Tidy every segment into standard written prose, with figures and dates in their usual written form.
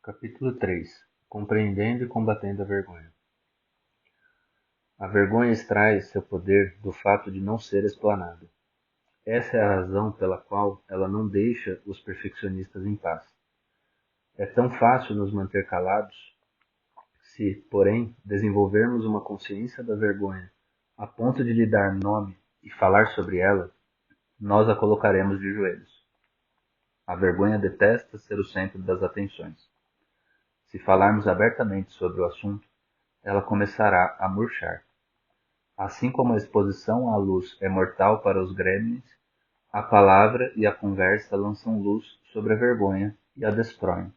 Capítulo 3. Compreendendo e combatendo a vergonha. A vergonha extrai seu poder do fato de não ser explanada. Essa é a razão pela qual ela não deixa os perfeccionistas em paz. É tão fácil nos manter calados se, porém, desenvolvermos uma consciência da vergonha a ponto de lhe dar nome e falar sobre ela, nós a colocaremos de joelhos. A vergonha detesta ser o centro das atenções. Se falarmos abertamente sobre o assunto, ela começará a murchar. Assim como a exposição à luz é mortal para os gremlins, a palavra e a conversa lançam luz sobre a vergonha e a destroem.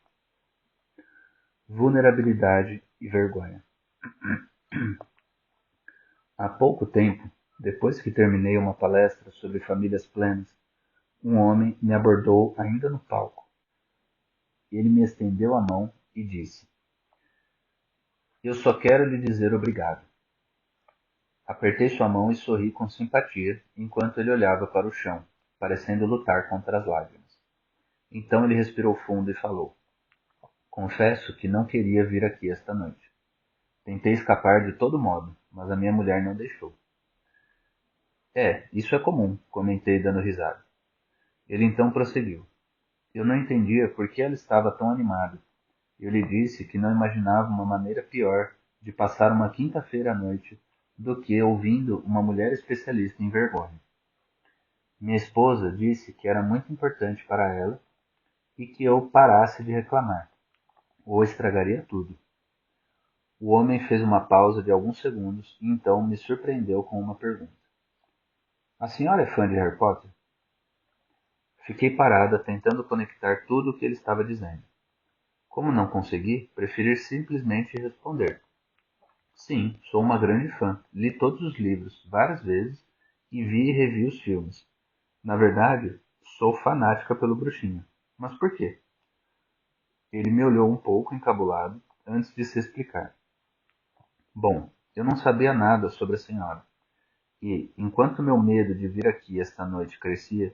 Vulnerabilidade e vergonha. Há pouco tempo, depois que terminei uma palestra sobre famílias plenas, um homem me abordou ainda no palco. Ele me estendeu a mão e disse: "Eu só quero lhe dizer obrigado." Apertei sua mão e sorri com simpatia, enquanto ele olhava para o chão, parecendo lutar contra as lágrimas. Então ele respirou fundo e falou: "Confesso que não queria vir aqui esta noite. Tentei escapar de todo modo, mas a minha mulher não deixou." Isso é comum, comentei dando risada. Ele então prosseguiu: "Eu não entendia por que ela estava tão animada. Eu lhe disse que não imaginava uma maneira pior de passar uma quinta-feira à noite do que ouvindo uma mulher especialista em vergonha. Minha esposa disse que era muito importante para ela e que eu parasse de reclamar, ou estragaria tudo." O homem fez uma pausa de alguns segundos e então me surpreendeu com uma pergunta: "A senhora é fã de Harry Potter?" Fiquei parada, tentando conectar tudo o que ele estava dizendo. Como não consegui, preferi simplesmente responder: "Sim, sou uma grande fã. Li todos os livros, várias vezes, e vi e revi os filmes. Na verdade, sou fanática pelo bruxinho." "Mas por quê?" Ele me olhou um pouco encabulado antes de se explicar. "Bom, eu não sabia nada sobre a senhora. E, enquanto meu medo de vir aqui esta noite crescia,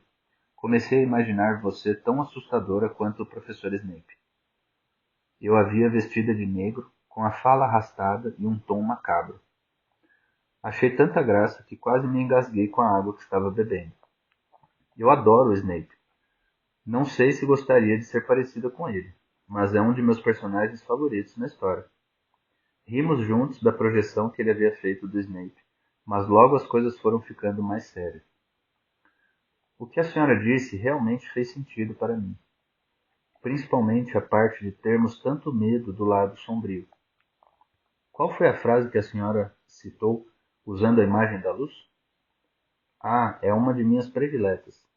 comecei a imaginar você tão assustadora quanto o professor Snape. Eu a via vestida de negro, com a fala arrastada e um tom macabro. Achei tanta graça que quase me engasguei com a água que estava bebendo. Eu adoro o Snape. Não sei se gostaria de ser parecida com ele, mas é um de meus personagens favoritos na história." Rimos juntos da projeção que ele havia feito do Snape, mas logo as coisas foram ficando mais sérias. O que a senhora disse realmente fez sentido para mim, principalmente a parte de termos tanto medo do lado sombrio. Qual foi a frase que a senhora citou usando a imagem da luz? É uma de minhas prediletas.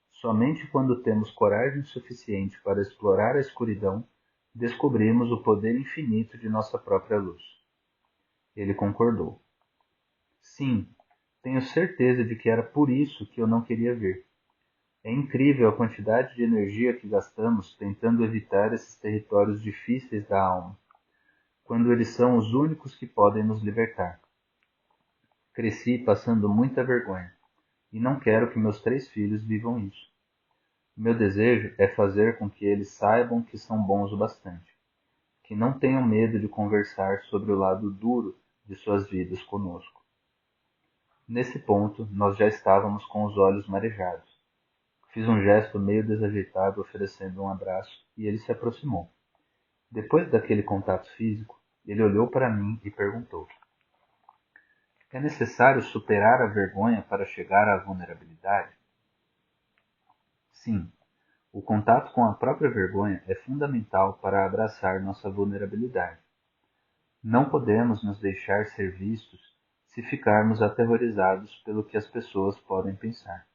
Somente quando temos coragem suficiente para explorar a escuridão, descobrimos o poder infinito de nossa própria luz. Ele concordou. Sim, tenho certeza de que era por isso que eu não queria ver. É incrível a quantidade de energia que gastamos tentando evitar esses territórios difíceis da alma, quando eles são os únicos que podem nos libertar. Cresci passando muita vergonha, e não quero que meus 3 filhos vivam isso. Meu desejo é fazer com que eles saibam que são bons o bastante, que não tenham medo de conversar sobre o lado duro de suas vidas conosco." Nesse ponto, nós já estávamos com os olhos marejados. Fiz um gesto meio desajeitado oferecendo um abraço e ele se aproximou. Depois daquele contato físico, ele olhou para mim e perguntou: "É necessário superar a vergonha para chegar à vulnerabilidade?" Sim, o contato com a própria vergonha é fundamental para abraçar nossa vulnerabilidade. Não podemos nos deixar ser vistos se ficarmos aterrorizados pelo que as pessoas podem pensar.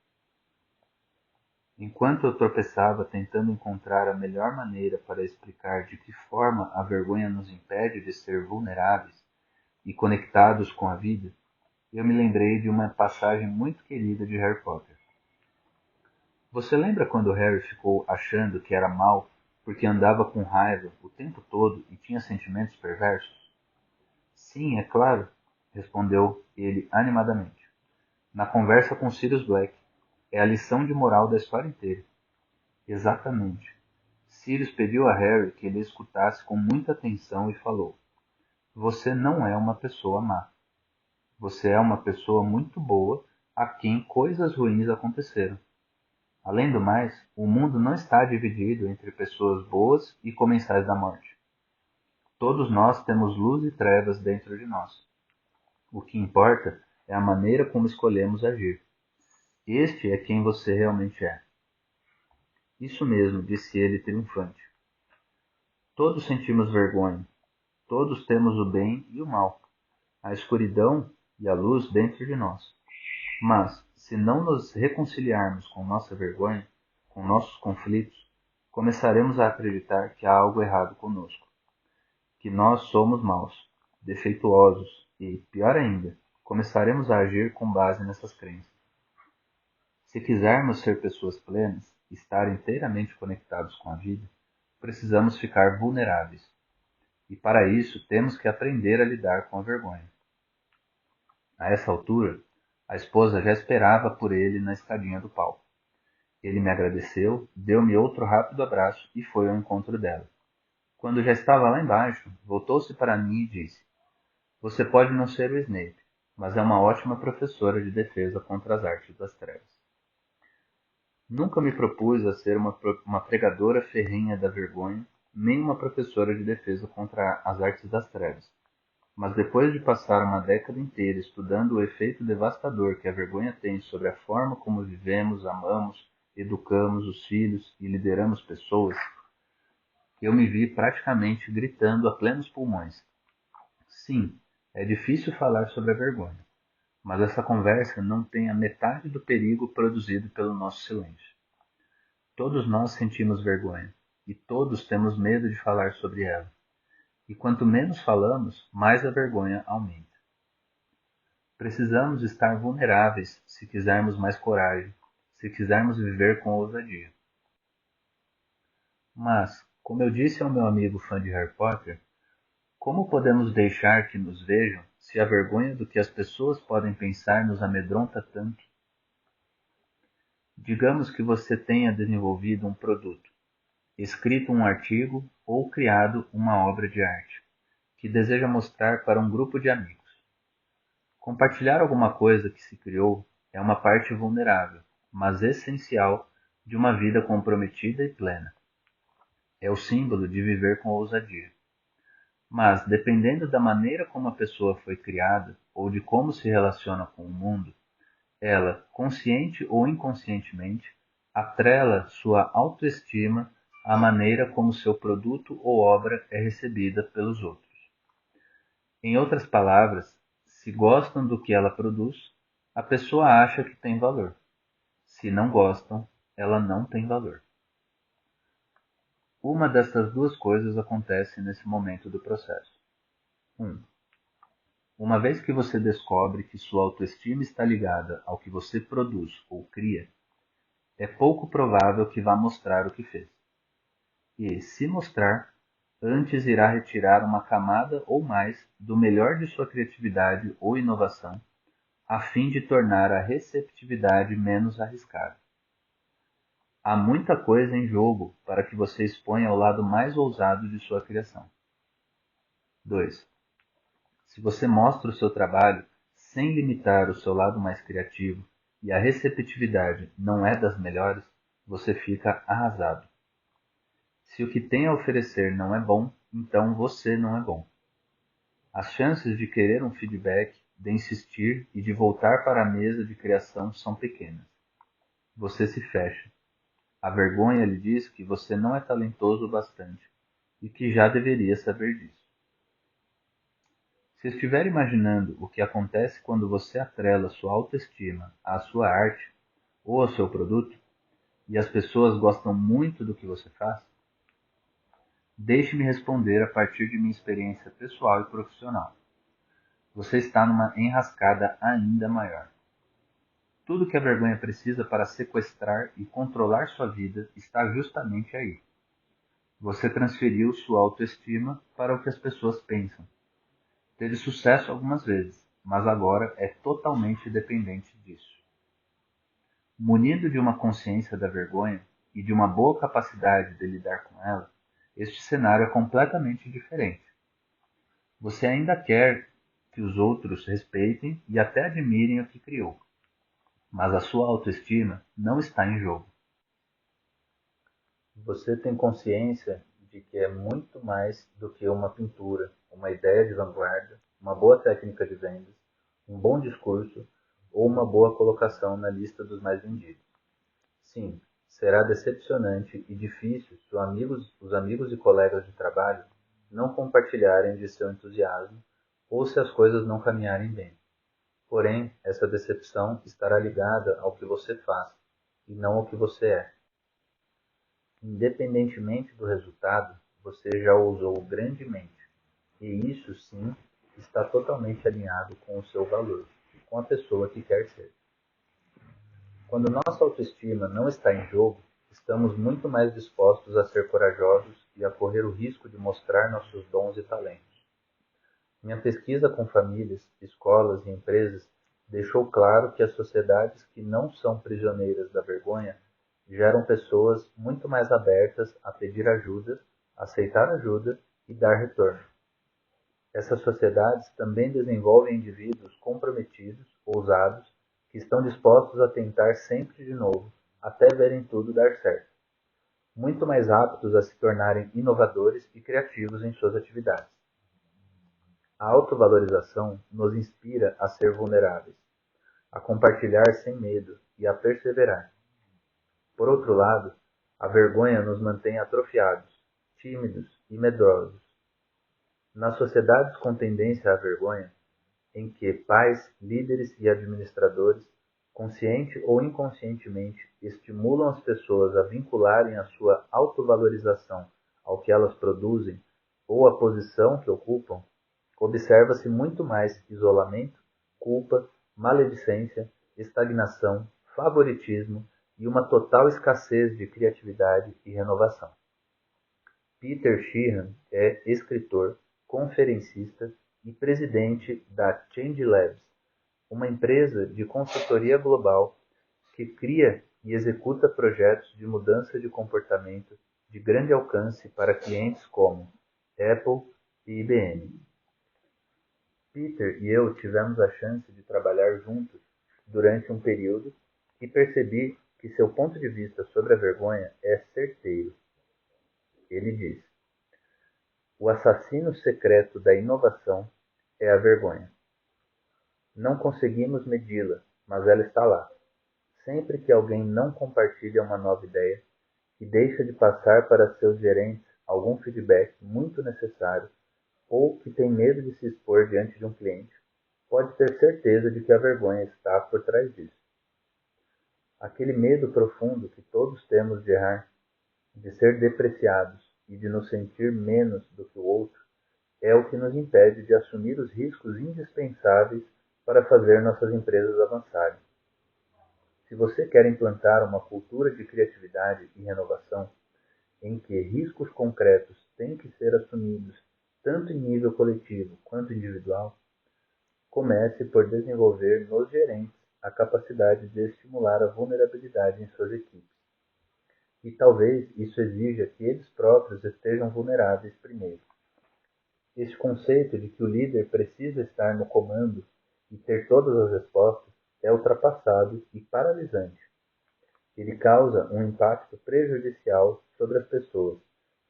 Enquanto eu tropeçava tentando encontrar a melhor maneira para explicar de que forma a vergonha nos impede de ser vulneráveis e conectados com a vida, eu me lembrei de uma passagem muito querida de Harry Potter. Você lembra quando Harry ficou achando que era mau porque andava com raiva o tempo todo e tinha sentimentos perversos? Sim, é claro, respondeu ele animadamente. Na conversa com Sirius Black. É a lição de moral da história inteira. Exatamente. Sirius pediu a Harry que ele escutasse com muita atenção e falou: Você não é uma pessoa má. Você é uma pessoa muito boa a quem coisas ruins aconteceram. Além do mais, o mundo não está dividido entre pessoas boas e comensais da morte. Todos nós temos luz e trevas dentro de nós. O que importa é a maneira como escolhemos agir. Este é quem você realmente é. Isso mesmo, disse ele triunfante. Todos sentimos vergonha. Todos temos o bem e o mal, a escuridão e a luz dentro de nós. Mas, se não nos reconciliarmos com nossa vergonha, com nossos conflitos, começaremos a acreditar que há algo errado conosco, que nós somos maus, defeituosos e, pior ainda, começaremos a agir com base nessas crenças. Se quisermos ser pessoas plenas, estar inteiramente conectados com a vida, precisamos ficar vulneráveis. E para isso temos que aprender a lidar com a vergonha. A essa altura, a esposa já esperava por ele na escadinha do palco. Ele me agradeceu, deu-me outro rápido abraço e foi ao encontro dela. Quando já estava lá embaixo, voltou-se para mim e disse: Você pode não ser o Snape, mas é uma ótima professora de defesa contra as artes das trevas. Nunca me propus a ser uma pregadora ferrenha da vergonha, nem uma professora de defesa contra as artes das trevas. Mas depois de passar uma década inteira estudando o efeito devastador que a vergonha tem sobre a forma como vivemos, amamos, educamos os filhos e lideramos pessoas, eu me vi praticamente gritando a plenos pulmões. Sim, é difícil falar sobre a vergonha, mas essa conversa não tem a metade do perigo produzido pelo nosso silêncio. Todos nós sentimos vergonha, e todos temos medo de falar sobre ela. E quanto menos falamos, mais a vergonha aumenta. Precisamos estar vulneráveis se quisermos mais coragem, se quisermos viver com ousadia. Mas, como eu disse ao meu amigo fã de Harry Potter, como podemos deixar que nos vejam se a vergonha do que as pessoas podem pensar nos amedronta tanto? Digamos que você tenha desenvolvido um produto, escrito um artigo ou criado uma obra de arte, que deseja mostrar para um grupo de amigos. Compartilhar alguma coisa que se criou é uma parte vulnerável, mas essencial de uma vida comprometida e plena. É o símbolo de viver com ousadia. Mas, dependendo da maneira como a pessoa foi criada ou de como se relaciona com o mundo, ela, consciente ou inconscientemente, atrela sua autoestima à maneira como seu produto ou obra é recebida pelos outros. Em outras palavras, se gostam do que ela produz, a pessoa acha que tem valor. Se não gostam, ela não tem valor. Uma dessas duas coisas acontece nesse momento do processo. 1. Uma vez que você descobre que sua autoestima está ligada ao que você produz ou cria, é pouco provável que vá mostrar o que fez. E, se mostrar, antes irá retirar uma camada ou mais do melhor de sua criatividade ou inovação, a fim de tornar a receptividade menos arriscada. Há muita coisa em jogo para que você exponha o lado mais ousado de sua criação. 2. Se você mostra o seu trabalho sem limitar o seu lado mais criativo e a receptividade não é das melhores, você fica arrasado. Se o que tem a oferecer não é bom, então você não é bom. As chances de querer um feedback, de insistir e de voltar para a mesa de criação são pequenas. Você se fecha. A vergonha lhe diz que você não é talentoso o bastante e que já deveria saber disso. Se estiver imaginando o que acontece quando você atrela sua autoestima à sua arte ou ao seu produto, e as pessoas gostam muito do que você faz, deixe-me responder a partir de minha experiência pessoal e profissional. Você está numa enrascada ainda maior. Tudo que a vergonha precisa para sequestrar e controlar sua vida está justamente aí. Você transferiu sua autoestima para o que as pessoas pensam. Teve sucesso algumas vezes, mas agora é totalmente dependente disso. Munido de uma consciência da vergonha, e de uma boa capacidade de lidar com ela, este cenário é completamente diferente. Você ainda quer que os outros respeitem e até admirem o que criou, mas a sua autoestima não está em jogo. Você tem consciência de que é muito mais do que uma pintura, uma ideia de vanguarda, uma boa técnica de vendas, um bom discurso ou uma boa colocação na lista dos mais vendidos. Sim, será decepcionante e difícil se os amigos e colegas de trabalho não compartilharem de seu entusiasmo ou se as coisas não caminharem bem. Porém, essa decepção estará ligada ao que você faz e não ao que você é. Independentemente do resultado, você já o usou grandemente, e isso sim está totalmente alinhado com o seu valor, com a pessoa que quer ser. Quando nossa autoestima não está em jogo, estamos muito mais dispostos a ser corajosos e a correr o risco de mostrar nossos dons e talentos. Minha pesquisa com famílias, escolas e empresas deixou claro que as sociedades que não são prisioneiras da vergonha geram pessoas muito mais abertas a pedir ajuda, aceitar ajuda e dar retorno. Essas sociedades também desenvolvem indivíduos comprometidos, ousados, que estão dispostos a tentar sempre de novo, até verem tudo dar certo. Muito mais aptos a se tornarem inovadores e criativos em suas atividades. A autovalorização nos inspira a ser vulneráveis, a compartilhar sem medo e a perseverar. Por outro lado, a vergonha nos mantém atrofiados, tímidos e medrosos. Nas sociedades com tendência à vergonha, em que pais, líderes e administradores, consciente ou inconscientemente, estimulam as pessoas a vincularem a sua autovalorização ao que elas produzem ou à posição que ocupam, observa-se muito mais isolamento, culpa, maledicência, estagnação, favoritismo e uma total escassez de criatividade e renovação. Peter Sheehan é escritor, conferencista e presidente da Change Labs, uma empresa de consultoria global que cria e executa projetos de mudança de comportamento de grande alcance para clientes como Apple e IBM. Peter e eu tivemos a chance de trabalhar juntos durante um período e percebi que seu ponto de vista sobre a vergonha é certeiro. Ele diz: o assassino secreto da inovação é a vergonha. Não conseguimos medi-la, mas ela está lá. Sempre que alguém não compartilha uma nova ideia e deixa de passar para seus gerentes algum feedback muito necessário ou que tem medo de se expor diante de um cliente, pode ter certeza de que a vergonha está por trás disso. Aquele medo profundo que todos temos de errar, de ser depreciados e de nos sentir menos do que o outro, é o que nos impede de assumir os riscos indispensáveis para fazer nossas empresas avançarem. Se você quer implantar uma cultura de criatividade e renovação, em que riscos concretos têm que ser assumidos tanto em nível coletivo quanto individual, comece por desenvolver nos gerentes a capacidade de estimular a vulnerabilidade em suas equipes. E talvez isso exija que eles próprios estejam vulneráveis primeiro. Este conceito de que o líder precisa estar no comando e ter todas as respostas é ultrapassado e paralisante. Ele causa um impacto prejudicial sobre as pessoas,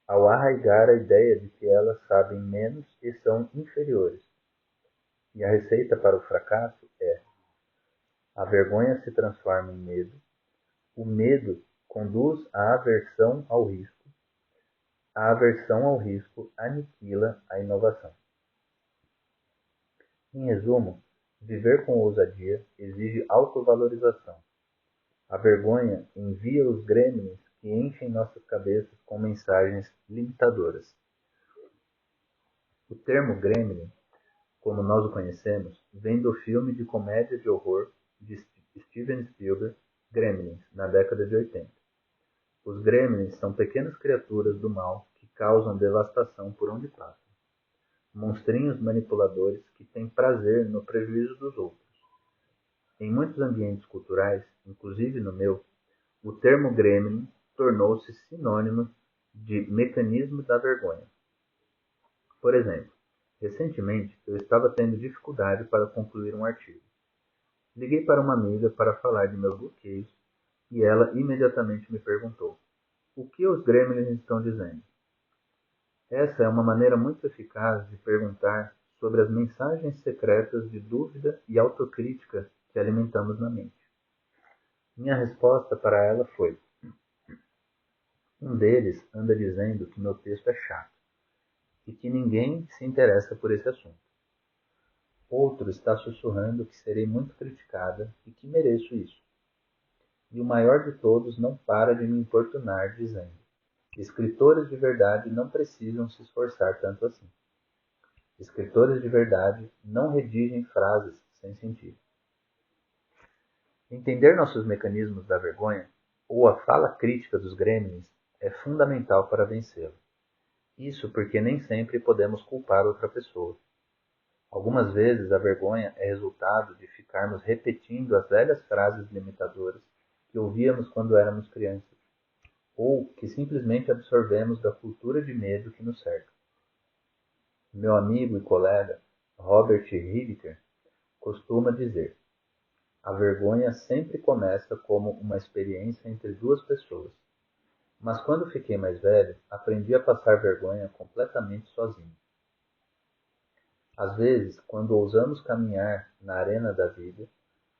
ao arraigar a ideia de que elas sabem menos e são inferiores. E a receita para o fracasso é: a vergonha se transforma em medo, o medo conduz à aversão ao risco, a aversão ao risco aniquila a inovação. Em resumo, viver com ousadia exige autovalorização. A vergonha envia os gremlins que enchem nossas cabeças com mensagens limitadoras. O termo gremlin, como nós o conhecemos, vem do filme de comédia de horror de Steven Spielberg, Gremlins, na década de 80. Os gremlins são pequenas criaturas do mal que causam devastação por onde passam. Monstrinhos manipuladores que têm prazer no prejuízo dos outros. Em muitos ambientes culturais, inclusive no meu, o termo gremlin tornou-se sinônimo de mecanismo da vergonha. Por exemplo, recentemente eu estava tendo dificuldade para concluir um artigo. Liguei para uma amiga para falar de meus bloqueios e ela imediatamente me perguntou: o que os gremlins estão dizendo? Essa é uma maneira muito eficaz de perguntar sobre as mensagens secretas de dúvida e autocrítica que alimentamos na mente. Minha resposta para ela foi: um deles anda dizendo que meu texto é chato e que ninguém se interessa por esse assunto. Outro está sussurrando que serei muito criticada e que mereço isso. E o maior de todos não para de me importunar, dizendo: escritores de verdade não precisam se esforçar tanto assim. Escritores de verdade não redigem frases sem sentido. Entender nossos mecanismos da vergonha, ou a fala crítica dos gremlins, é fundamental para vencê-lo. Isso porque nem sempre podemos culpar outra pessoa. Algumas vezes a vergonha é resultado de ficarmos repetindo as velhas frases limitadoras que ouvíamos quando éramos crianças, ou que simplesmente absorvemos da cultura de medo que nos cerca. Meu amigo e colega, Robert Ridiker, costuma dizer: a vergonha sempre começa como uma experiência entre duas pessoas. Mas quando fiquei mais velho, aprendi a passar vergonha completamente sozinho. Às vezes, quando ousamos caminhar na arena da vida,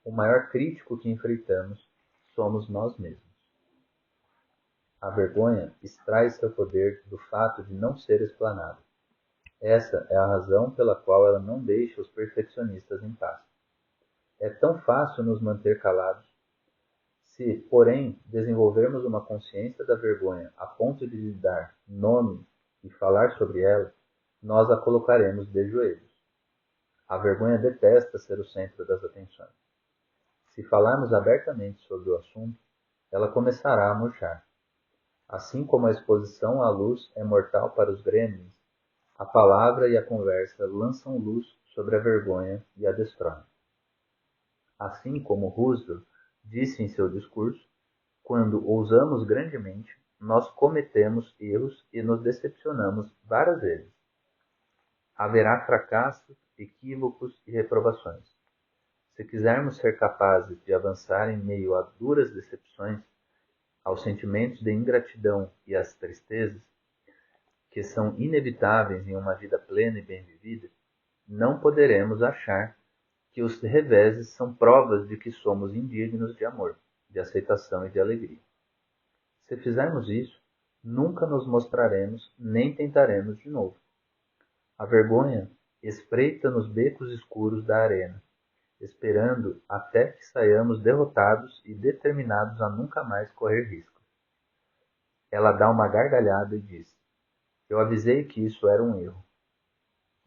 o maior crítico que enfrentamos somos nós mesmos. A vergonha extrai seu poder do fato de não ser explanada. Essa é a razão pela qual ela não deixa os perfeccionistas em paz. É tão fácil nos manter calados. Se, porém, desenvolvermos uma consciência da vergonha a ponto de lhe dar nome e falar sobre ela, nós a colocaremos de joelhos. A vergonha detesta ser o centro das atenções. Se falarmos abertamente sobre o assunto, ela começará a murchar. Assim como a exposição à luz é mortal para os gremlins, a palavra e a conversa lançam luz sobre a vergonha e a destroem. Assim como Roosevelt disse em seu discurso, quando ousamos grandemente, nós cometemos erros e nos decepcionamos várias vezes. Haverá fracassos, equívocos e reprovações. Se quisermos ser capazes de avançar em meio a duras decepções, aos sentimentos de ingratidão e às tristezas, que são inevitáveis em uma vida plena e bem vivida, não poderemos achar que os reveses são provas de que somos indignos de amor, de aceitação e de alegria. Se fizermos isso, nunca nos mostraremos nem tentaremos de novo. A vergonha espreita nos becos escuros da arena, esperando até que saiamos derrotados e determinados a nunca mais correr risco. Ela dá uma gargalhada e diz: eu avisei que isso era um erro.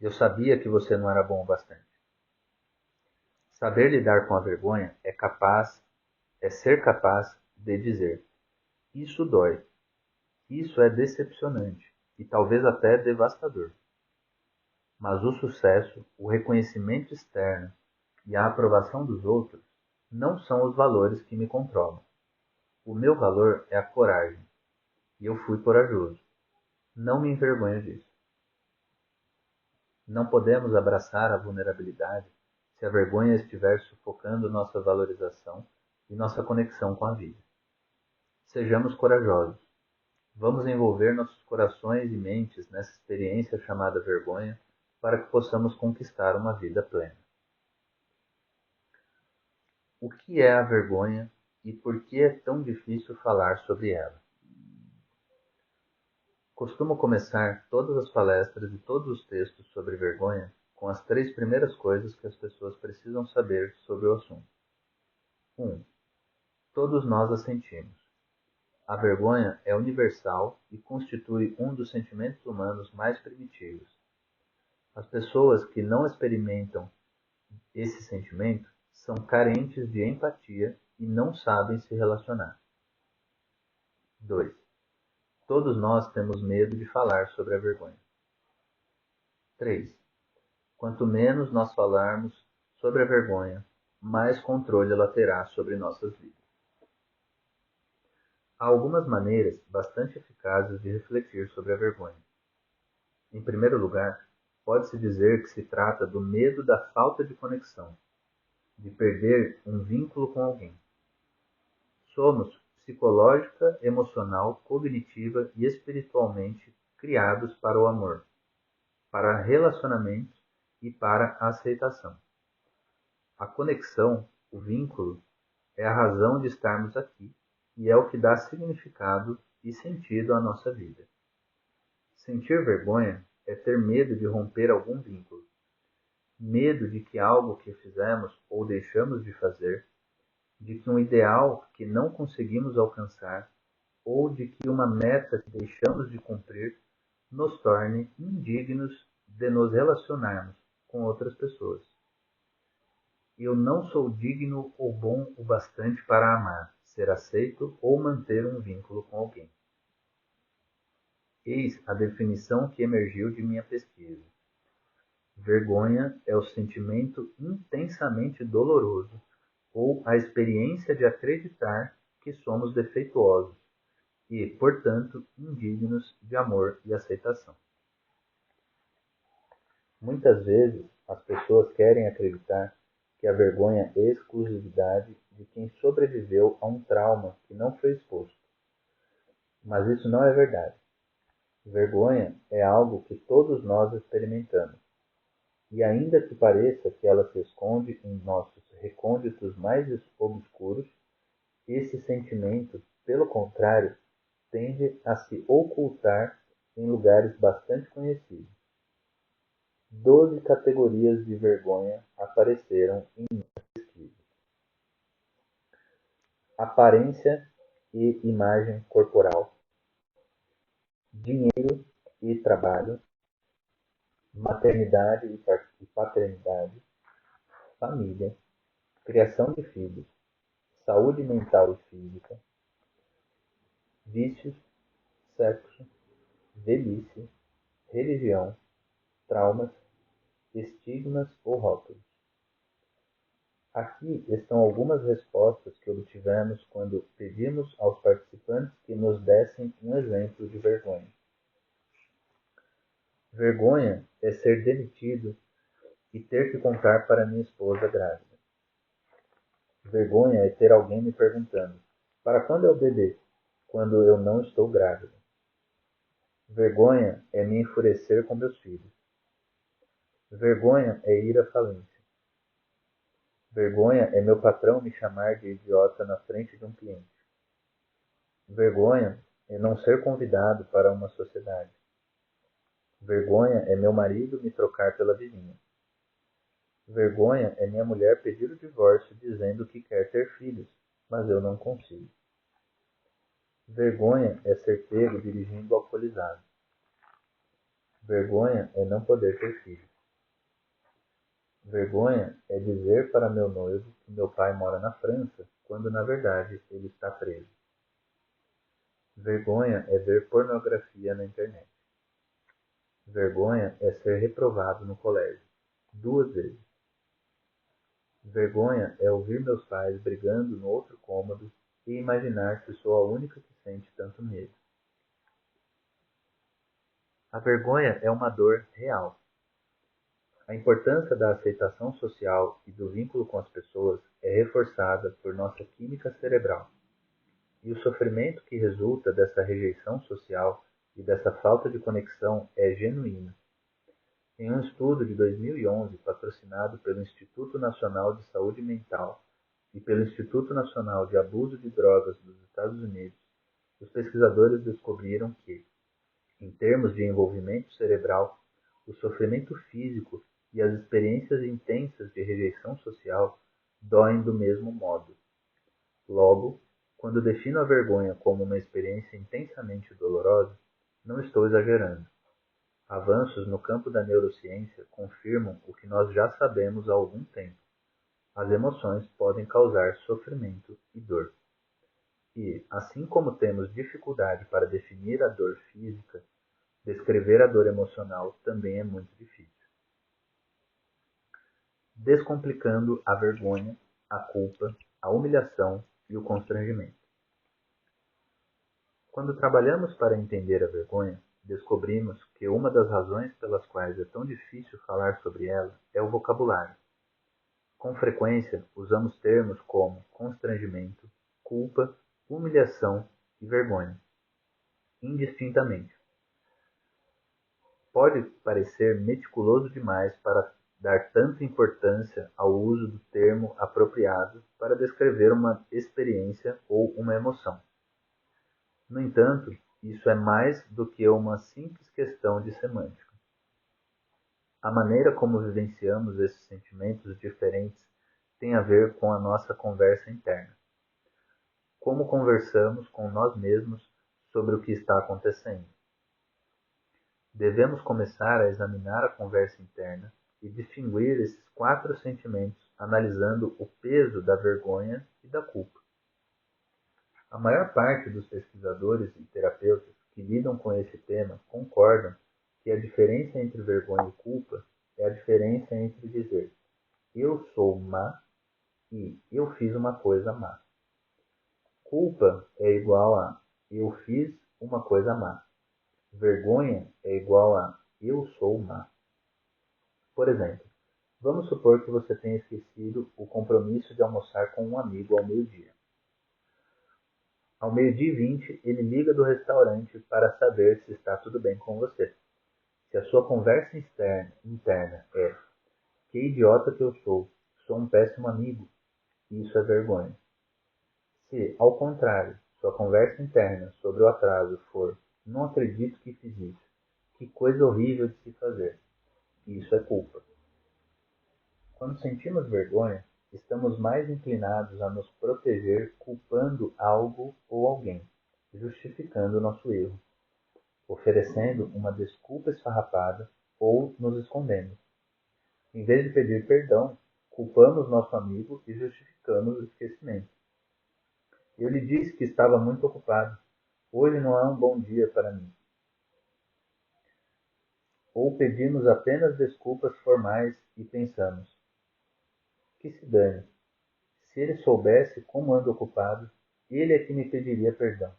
Eu sabia que você não era bom o bastante. Saber lidar com a vergonha é ser capaz de dizer: isso dói, isso é decepcionante e talvez até devastador. Mas o sucesso, o reconhecimento externo e a aprovação dos outros não são os valores que me controlam. O meu valor é a coragem, e eu fui corajoso. Não me envergonho disso. Não podemos abraçar a vulnerabilidade se a vergonha estiver sufocando nossa valorização e nossa conexão com a vida. Sejamos corajosos. Vamos envolver nossos corações e mentes nessa experiência chamada vergonha para que possamos conquistar uma vida plena. O que é a vergonha e por que é tão difícil falar sobre ela? Costumo começar todas as palestras e todos os textos sobre vergonha com as 3 primeiras coisas que as pessoas precisam saber sobre o assunto. 1. Todos nós a sentimos. A vergonha é universal e constitui um dos sentimentos humanos mais primitivos. As pessoas que não experimentam esse sentimento são carentes de empatia e não sabem se relacionar. 2. Todos nós temos medo de falar sobre a vergonha. 3. Quanto menos nós falarmos sobre a vergonha, mais controle ela terá sobre nossas vidas. Há algumas maneiras bastante eficazes de refletir sobre a vergonha. Em primeiro lugar, pode-se dizer que se trata do medo da falta de conexão, de perder um vínculo com alguém. Somos psicológica, emocional, cognitiva e espiritualmente criados para o amor, para relacionamentos e para a aceitação. A conexão, o vínculo, é a razão de estarmos aqui e é o que dá significado e sentido à nossa vida. Sentir vergonha é ter medo de romper algum vínculo, medo de que algo que fizemos ou deixamos de fazer, de que um ideal que não conseguimos alcançar ou de que uma meta que deixamos de cumprir nos torne indignos de nos relacionarmos com outras pessoas. Eu não sou digno ou bom o bastante para amar, ser aceito ou manter um vínculo com alguém. Eis a definição que emergiu de minha pesquisa. Vergonha é o sentimento intensamente doloroso ou a experiência de acreditar que somos defeituosos e, portanto, indignos de amor e aceitação. Muitas vezes, as pessoas querem acreditar que a vergonha é exclusividade de quem sobreviveu a um trauma que não foi exposto. Mas isso não é verdade. Vergonha é algo que todos nós experimentamos. E ainda que pareça que ela se esconde em nossos recônditos mais obscuros, esse sentimento, pelo contrário, tende a se ocultar em lugares bastante conhecidos. 12 categorias de vergonha apareceram em minha pesquisa. Aparência e imagem corporal, dinheiro e trabalho, maternidade e paternidade, família, criação de filhos, saúde mental e física, vícios, sexo, velhice, religião, traumas, estigmas ou rótulos. Aqui estão algumas respostas que obtivemos quando pedimos aos participantes que nos dessem um exemplo de vergonha. Vergonha é ser demitido e ter que contar para minha esposa grávida. Vergonha é ter alguém me perguntando: para quando é o bebê? Quando eu não estou grávida. Vergonha é me enfurecer com meus filhos. Vergonha é ir à falência. Vergonha é meu patrão me chamar de idiota na frente de um cliente. Vergonha é não ser convidado para uma sociedade. Vergonha é meu marido me trocar pela vizinha. Vergonha é minha mulher pedir o divórcio dizendo que quer ter filhos, mas eu não consigo. Vergonha é ser pego dirigindo alcoolizado. Vergonha é não poder ter filhos. Vergonha é dizer para meu noivo que meu pai mora na França, quando na verdade ele está preso. Vergonha é ver pornografia na internet. Vergonha é ser reprovado no colégio, 2 vezes. Vergonha é ouvir meus pais brigando no outro cômodo e imaginar que sou a única que sente tanto medo. A vergonha é uma dor real. A importância da aceitação social e do vínculo com as pessoas é reforçada por nossa química cerebral. E o sofrimento que resulta dessa rejeição social e dessa falta de conexão é genuíno. Em um estudo de 2011, patrocinado pelo Instituto Nacional de Saúde Mental e pelo Instituto Nacional de Abuso de Drogas dos Estados Unidos, os pesquisadores descobriram que, em termos de envolvimento cerebral, o sofrimento físico e as experiências intensas de rejeição social doem do mesmo modo. Logo, quando defino a vergonha como uma experiência intensamente dolorosa, não estou exagerando. Avanços no campo da neurociência confirmam o que nós já sabemos há algum tempo. As emoções podem causar sofrimento e dor. E, assim como temos dificuldade para definir a dor física, descrever a dor emocional também é muito difícil. Descomplicando a vergonha, a culpa, a humilhação e o constrangimento. Quando trabalhamos para entender a vergonha, descobrimos que uma das razões pelas quais é tão difícil falar sobre ela é o vocabulário. Com frequência, usamos termos como constrangimento, culpa, humilhação e vergonha, indistintamente. Pode parecer meticuloso demais para dar tanta importância ao uso do termo apropriado para descrever uma experiência ou uma emoção. No entanto, isso é mais do que uma simples questão de semântica. A maneira como vivenciamos esses sentimentos diferentes tem a ver com a nossa conversa interna. Como conversamos com nós mesmos sobre o que está acontecendo. Devemos começar a examinar a conversa interna e distinguir esses 4 sentimentos, analisando o peso da vergonha e da culpa. A maior parte dos pesquisadores e terapeutas que lidam com esse tema concordam que a diferença entre vergonha e culpa é a diferença entre dizer eu sou má e eu fiz uma coisa má. Culpa é igual a eu fiz uma coisa má. Vergonha é igual a eu sou má. Por exemplo, vamos supor que você tenha esquecido o compromisso de almoçar com um amigo ao meio-dia. Ao 12h20, ele liga do restaurante para saber se está tudo bem com você. Se a sua conversa interna é que idiota que eu sou um péssimo amigo, isso é vergonha. Se, ao contrário, sua conversa interna sobre o atraso for não acredito que fiz isso, que coisa horrível de se fazer, isso é culpa. Quando sentimos vergonha, estamos mais inclinados a nos proteger culpando algo ou alguém, justificando nosso erro, oferecendo uma desculpa esfarrapada ou nos escondendo. Em vez de pedir perdão, culpamos nosso amigo e justificamos o esquecimento. Eu lhe disse que estava muito ocupado. Hoje não é um bom dia para mim. Ou pedimos apenas desculpas formais e pensamos: que se dane. Se ele soubesse como ando ocupado, ele é que me pediria perdão.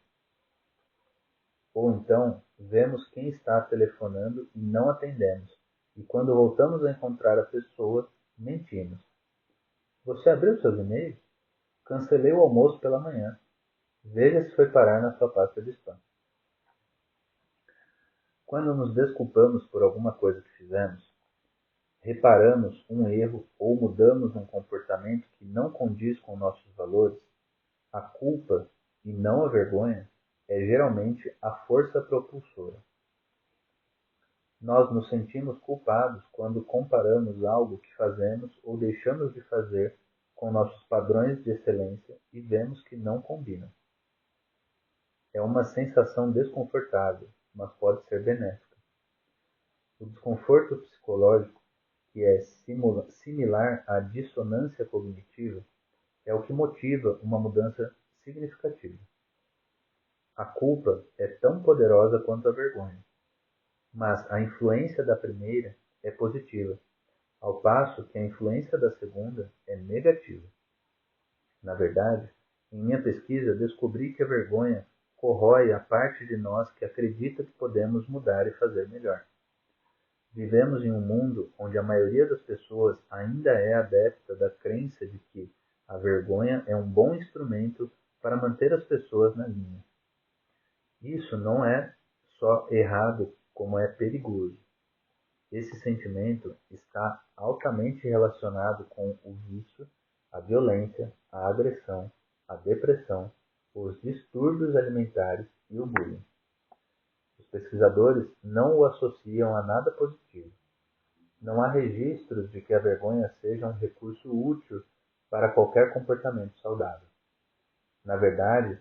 Ou então, vemos quem está telefonando e não atendemos, e quando voltamos a encontrar a pessoa, mentimos. Você abriu seus e-mails? Cancelei o almoço pela manhã. Veja se foi parar na sua pasta de spam. Quando nos desculpamos por alguma coisa que fizemos, reparamos um erro ou mudamos um comportamento que não condiz com nossos valores, a culpa, e não a vergonha, é geralmente a força propulsora. Nós nos sentimos culpados quando comparamos algo que fazemos ou deixamos de fazer com nossos padrões de excelência e vemos que não combinam. É uma sensação desconfortável, mas pode ser benéfica. O desconforto psicológico, que é similar à dissonância cognitiva, é o que motiva uma mudança significativa. A culpa é tão poderosa quanto a vergonha, mas a influência da primeira é positiva, ao passo que a influência da segunda é negativa. Na verdade, em minha pesquisa descobri que a vergonha corrói a parte de nós que acredita que podemos mudar e fazer melhor. Vivemos em um mundo onde a maioria das pessoas ainda é adepta da crença de que a vergonha é um bom instrumento para manter as pessoas na linha. Isso não é só errado, como é perigoso. Esse sentimento está altamente relacionado com o vício, a violência, a agressão, a depressão, os distúrbios alimentares e o bullying. Os pesquisadores não o associam a nada positivo. Não há registros de que a vergonha seja um recurso útil para qualquer comportamento saudável. Na verdade,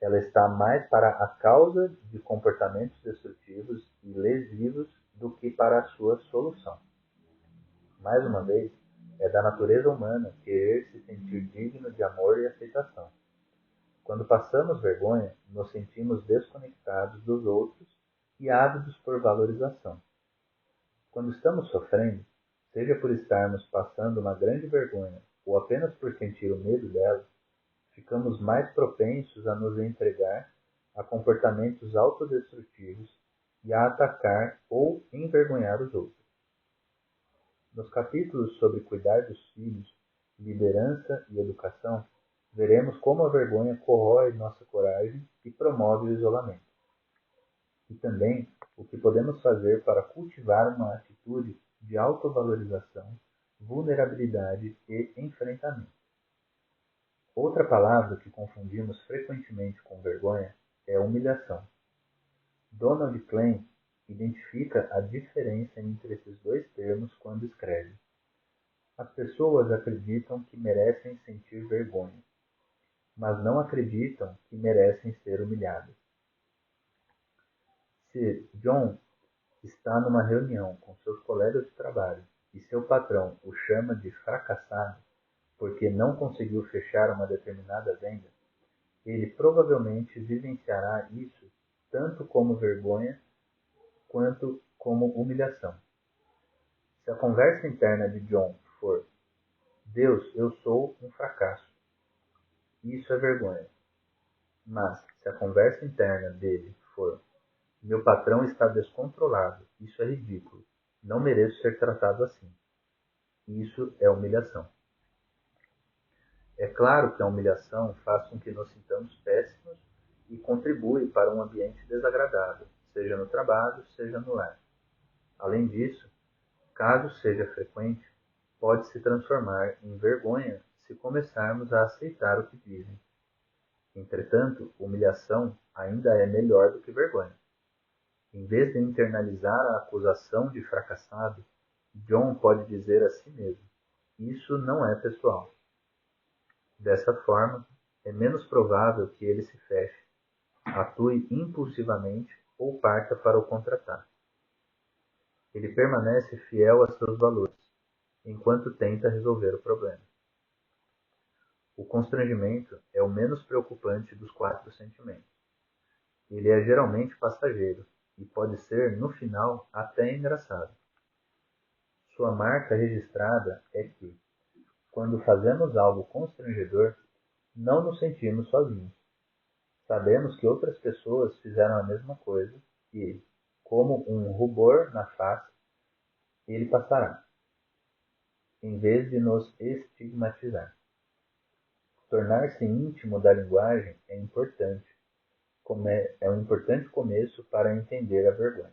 ela está mais para a causa de comportamentos destrutivos e lesivos do que para a sua solução. Mais uma vez, é da natureza humana querer se sentir digno de amor e aceitação. Quando passamos vergonha, nos sentimos desconectados dos outros e ávidos por valorização. Quando estamos sofrendo, seja por estarmos passando uma grande vergonha ou apenas por sentir o medo dela, ficamos mais propensos a nos entregar a comportamentos autodestrutivos e a atacar ou envergonhar os outros. Nos capítulos sobre cuidar dos filhos, liderança e educação, veremos como a vergonha corrói nossa coragem e promove o isolamento. E também o que podemos fazer para cultivar uma atitude de autovalorização, vulnerabilidade e enfrentamento. Outra palavra que confundimos frequentemente com vergonha é humilhação. Donald Klein identifica a diferença entre esses dois termos quando escreve: as pessoas acreditam que merecem sentir vergonha, mas não acreditam que merecem ser humilhadas. Se John está numa reunião com seus colegas de trabalho e seu patrão o chama de fracassado porque não conseguiu fechar uma determinada venda, ele provavelmente vivenciará isso tanto como vergonha quanto como humilhação. Se a conversa interna de John for: Deus, eu sou um fracasso, isso é vergonha. Mas se a conversa interna dele for: meu patrão está descontrolado, isso é ridículo, não mereço ser tratado assim, isso é humilhação. É claro que a humilhação faz com que nos sintamos péssimos e contribui para um ambiente desagradável, seja no trabalho, seja no lar. Além disso, caso seja frequente, pode se transformar em vergonha se começarmos a aceitar o que dizem. Entretanto, humilhação ainda é melhor do que vergonha. Em vez de internalizar a acusação de fracassado, John pode dizer a si mesmo: isso não é pessoal. Dessa forma, é menos provável que ele se feche, atue impulsivamente ou parta para o contra-ataque. Ele permanece fiel a seus valores, enquanto tenta resolver o problema. O constrangimento é o menos preocupante dos 4 sentimentos. Ele é geralmente passageiro e pode ser, no final, até engraçado. Sua marca registrada é que, quando fazemos algo constrangedor, não nos sentimos sozinhos. Sabemos que outras pessoas fizeram a mesma coisa e, como um rubor na face, ele passará, em vez de nos estigmatizar. Tornar-se íntimo da linguagem é importante. É um importante começo para entender a vergonha.